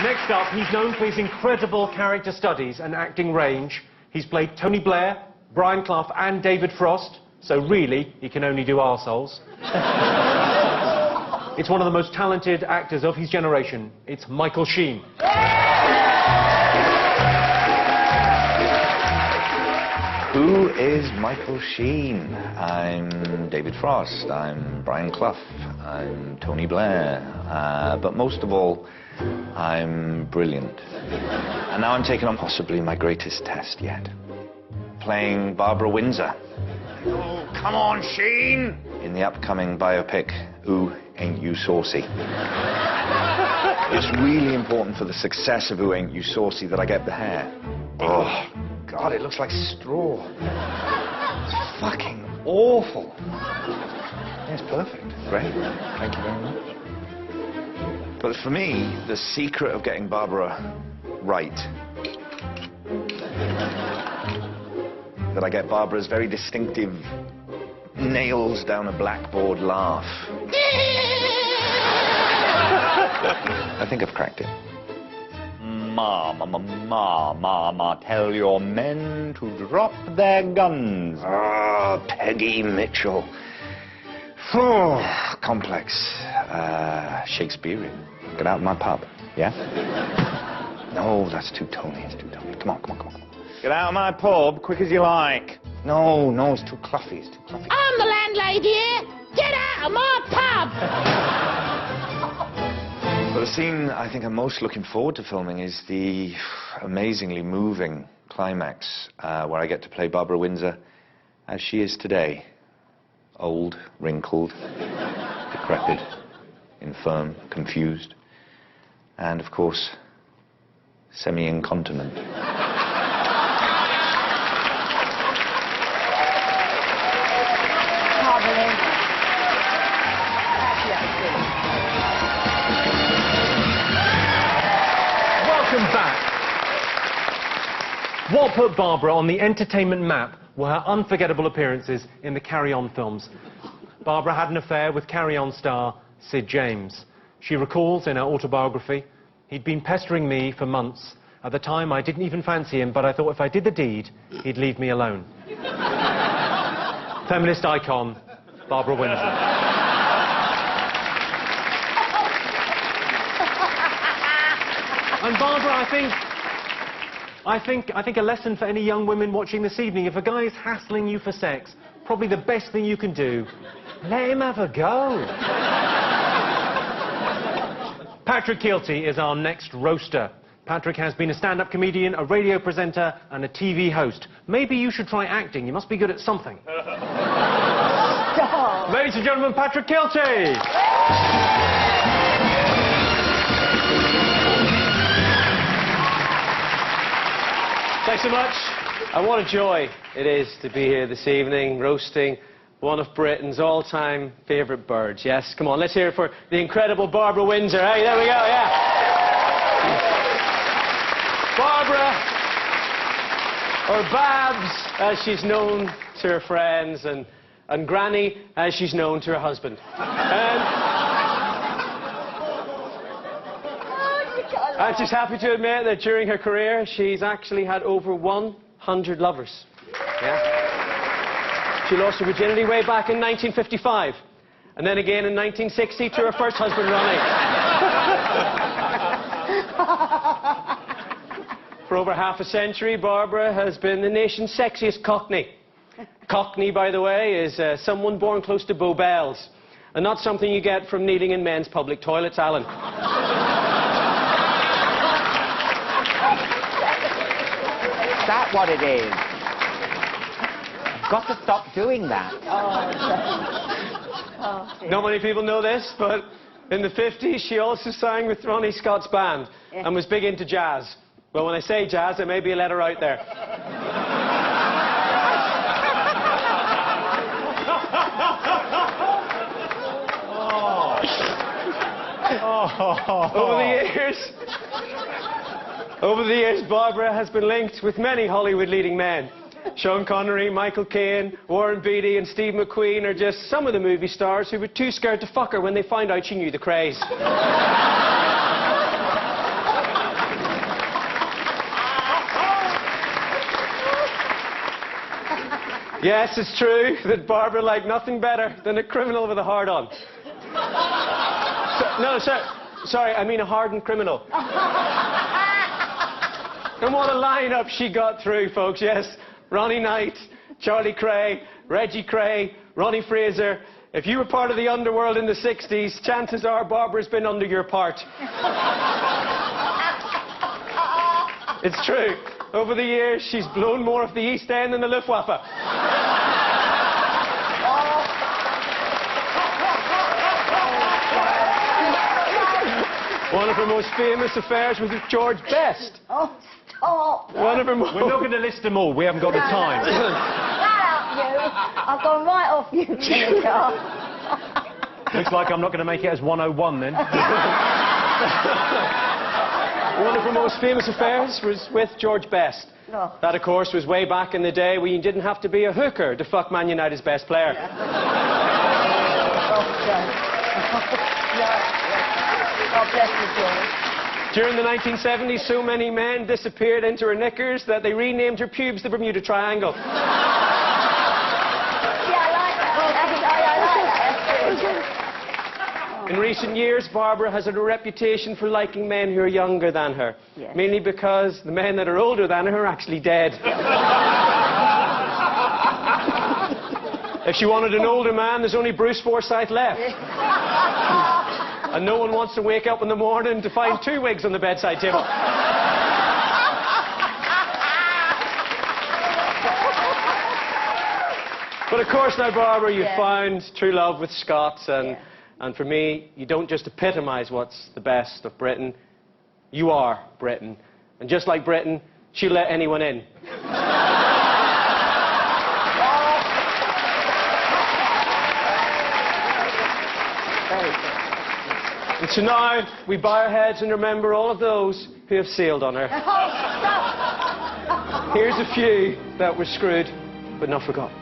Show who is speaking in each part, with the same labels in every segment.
Speaker 1: Next up, he's known for his incredible character studies and acting range. He's played Tony Blair, Brian Clough and David Frost, so really, he can only do arseholes. It's one of the most talented actors of his generation. It's Michael Sheen.
Speaker 2: Who is Michael Sheen? I'm David Frost, I'm Brian Clough, I'm Tony Blair, but most of all, I'm brilliant. And now I'm taking on possibly my greatest test yet. Playing Barbara Windsor. Oh, come on, Sheen! In the upcoming biopic, Ooh, Ain't You Saucy? It's really important for the success of Ooh, Ain't You Saucy that I get the hair. Oh, God, it looks like straw. It's fucking awful. Yeah, it's perfect. Great. Thank you very much. But for me, the secret of getting Barbara right, that I get Barbara's very distinctive nails down a blackboard laugh. I think I've cracked it. Mama, tell your men to drop their guns. Ah, Peggy Mitchell. Oh, complex. Shakespearean. Get out of my pub, yeah? No, that's too Tony, it's too Tony. Come on. Get out of my pub, quick as you like. No, it's too Cloughy, it's too Cloughy.
Speaker 3: I'm the landlady here. Get out of my pub!
Speaker 2: But the scene I think I'm most looking forward to filming is the amazingly moving climax where I get to play Barbara Windsor as she is today. Old, wrinkled, decrepit, infirm, confused, and of course, semi-incontinent.
Speaker 1: Welcome back. What put Barbara on the entertainment map were her unforgettable appearances in the Carry On films. Barbara had an affair with Carry On star Sid James. She recalls in her autobiography, "He'd been pestering me for months. At the time, I didn't even fancy him, but I thought if I did the deed, he'd leave me alone." Feminist icon, Barbara Windsor. And Barbara, I think a lesson for any young women watching this evening, if a guy is hassling you for sex, probably the best thing you can do, let him have a go. Patrick Kielty is our next roaster. Patrick has been a stand-up comedian, a radio presenter, and a TV host. Maybe you should try acting. You must be good at something. Stop. Ladies and gentlemen, Patrick Kielty.
Speaker 4: Thanks so much. And what a joy it is to be here this evening, roasting one of Britain's all-time favourite birds. Yes, come on, let's hear it for the incredible Barbara Windsor. Hey, there we go, yeah. Barbara, or Babs, as she's known to her friends, and Granny, as she's known to her husband. And she's happy to admit that during her career, she's actually had over 100 lovers. Yeah. She lost her virginity way back in 1955, and then again in 1960 to her first husband, Ronnie. For over half a century, Barbara has been the nation's sexiest Cockney. Cockney, by the way, is someone born close to Bow Bells, and not something you get from kneeling in men's public toilets, Alan.
Speaker 5: Is that what it is? I've got to stop doing that.
Speaker 4: Not many people know this, but in the 50s, she also sang with Ronnie Scott's band and was big into jazz. Well, when I say jazz, there may be a letter out there. Over the years, Barbara has been linked with many Hollywood leading men. Sean Connery, Michael Caine, Warren Beatty and Steve McQueen are just some of the movie stars who were too scared to fuck her when they found out she knew the craze. Yes, it's true that Barbara liked nothing better than a criminal with a hard-on. Sorry, I mean a hardened criminal. And what a lineup she got through, folks, yes. Ronnie Knight, Charlie Cray, Reggie Cray, Ronnie Fraser. If you were part of the underworld in the 60s, chances are Barbara's been under your part. It's true. Over the years, she's blown more of the East End than the Luftwaffe. One of her most famous affairs was with George Best.
Speaker 3: Oh, stop.
Speaker 4: One of her most...
Speaker 1: We're not going to list them all. We haven't got the time.
Speaker 3: Shut up, you. I've gone right off you, Ginger.
Speaker 1: Looks like I'm not going to make it as 101 then.
Speaker 4: One of her most famous affairs was with George Best.
Speaker 3: Oh.
Speaker 4: That, of course, was way back in the day when you didn't have to be a hooker to fuck Man United's best player.
Speaker 3: Oh, God bless you, George.
Speaker 4: During the 1970s, so many men disappeared into her knickers that they renamed her pubes the Bermuda Triangle.
Speaker 3: Yeah, I like that. I like that.
Speaker 4: In recent years, Barbara has had a reputation for liking men who are younger than her.
Speaker 3: Yes.
Speaker 4: Mainly because the men that are older than her are actually dead. If she wanted an older man, there's only Bruce Forsyth left. And no one wants to wake up in the morning to find 2 wigs on the bedside table. But of course now, Barbara, you've found true love with Scott, and for me, you don't just epitomise what's the best of Britain, you are Britain. And just like Britain, she'll let anyone in. And so now, we bow our heads and remember all of those who have sailed on her. Here's a few that were screwed, but not forgotten.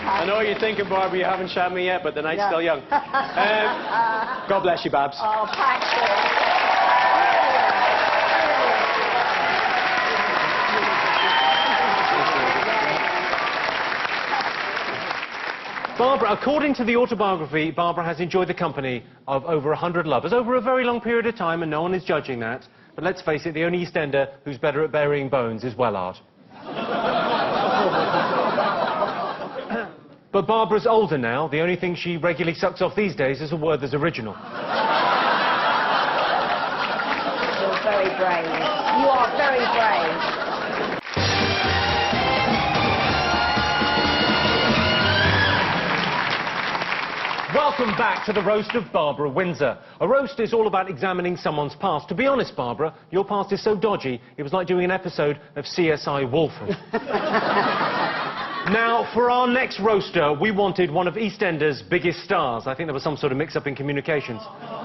Speaker 4: I know you're thinking, Barbara, you haven't shot me yet, but the night's still young. God bless you, Babs.
Speaker 3: Oh, Patrick.
Speaker 1: Barbara, according to the autobiography, Barbara has enjoyed the company of over 100 lovers over a very long period of time, and no one is judging that. But let's face it, the only EastEnder who's better at burying bones is Wellard. But Barbara's older now. The only thing she regularly sucks off these days is a Werther's Original.
Speaker 3: You're very brave. You are very brave.
Speaker 1: Welcome back to the roast of Barbara Windsor. A roast is all about examining someone's past. To be honest, Barbara, your past is so dodgy, it was like doing an episode of CSI Walford. Now, for our next roaster, we wanted one of EastEnders' biggest stars. I think there was some sort of mix-up in communications.
Speaker 3: Oh.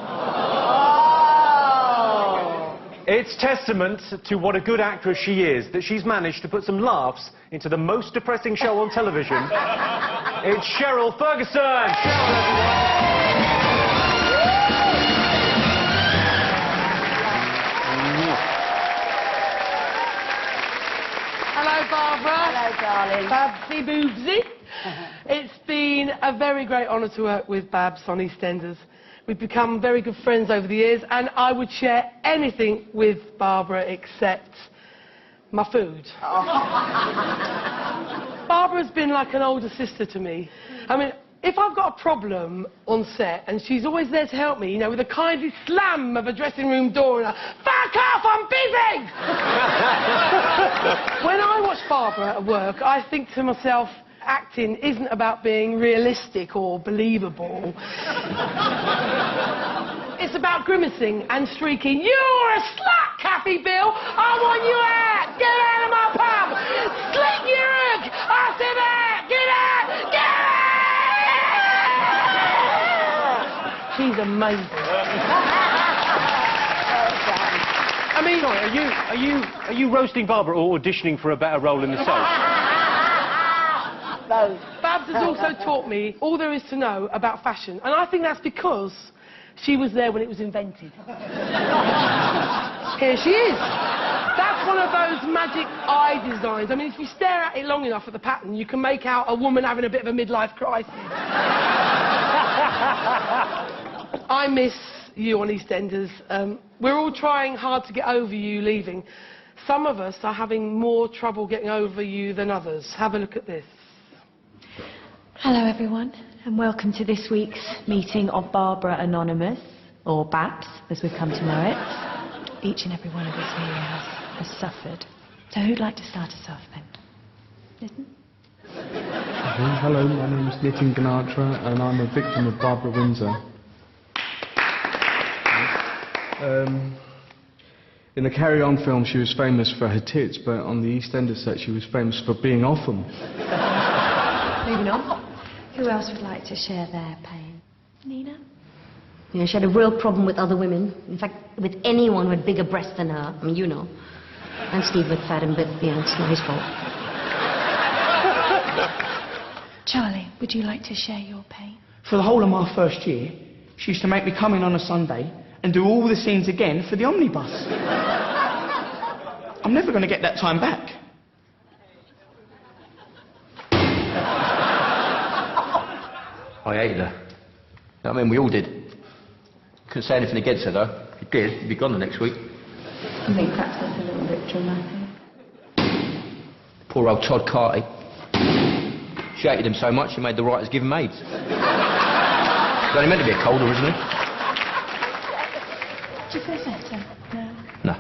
Speaker 1: It's testament to what a good actress she is, that she's managed to put some laughs into the most depressing show on television. It's Cheryl Ferguson! Cheryl,
Speaker 6: Hello, Barbara.
Speaker 3: Hello, darling.
Speaker 6: Babsy Boobsy. It's been a very great honour to work with Babs on EastEnders. We've become very good friends over the years, and I would share anything with Barbara except my food. Oh. Barbara's been like an older sister to me. I mean, if I've got a problem on set, and she's always there to help me, you know, with a kindly slam of a dressing room door and a "Fuck off, I'm busy!" When I watch Barbara at work, I think to myself, acting isn't about being realistic or believable. It's about grimacing and shrieking, "You're a slut, Kathy Bill! I want you out! Get out of my pub! Slit your hook! I said out! Get out! Get out!" She's amazing.
Speaker 1: I mean, are you roasting Barbara or auditioning for a better role in the soap?
Speaker 3: Both.
Speaker 6: Babs has also taught me all there is to know about fashion, and I think that's because she was there when it was invented. Here she is. That's one of those magic eye designs. I mean, if you stare at it long enough at the pattern, you can make out a woman having a bit of a midlife crisis. I miss you on EastEnders. We're all trying hard to get over you leaving. Some of us are having more trouble getting over you than others. Have a look at this.
Speaker 7: Hello everyone, and welcome to this week's meeting of Barbara Anonymous, or BAPS as we've come to know it. Each and every one of us here has suffered. So who'd like to start us off then? Nitin?
Speaker 8: Hello, my name is Nitin Ganatra and I'm a victim of Barbara Windsor. In the Carry On film she was famous for her tits, but on the EastEnders set she was famous for being off them.
Speaker 7: Moving on. Who else would like to share their pain? Nina?
Speaker 9: You know, she had a real problem with other women. In fact, with anyone with bigger breasts than her. I mean, you know. And Steve with fat and, but, you know, it's not his fault.
Speaker 7: Charlie, would you like to share your pain?
Speaker 10: For the whole of my first year, she used to make me come in on a Sunday and do all the scenes again for the omnibus. I'm never going to get that time back.
Speaker 11: I hated her. I mean, we all did. Couldn't say anything against her, though. If you did, you'd be gone the next week.
Speaker 9: I think perhaps that's a little bit dramatic.
Speaker 11: Poor old Todd Carty. She hated him so much, she made the writers give him AIDS. It was only meant to be a cold originally.
Speaker 7: Do you feel better? No?
Speaker 11: No.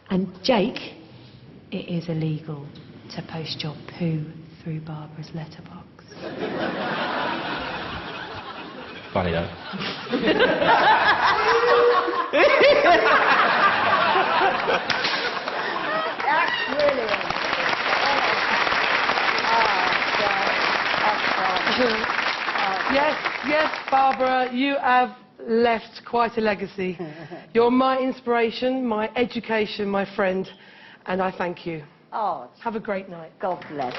Speaker 7: And Jake, it is illegal to post your poo through Barbara's letterbox.
Speaker 11: Funny though.
Speaker 3: That's brilliant.
Speaker 6: Yes, Barbara, you have left quite a legacy. You're my inspiration, my education, my friend, and I thank you.
Speaker 3: Oh,
Speaker 6: have a great night.
Speaker 3: God bless.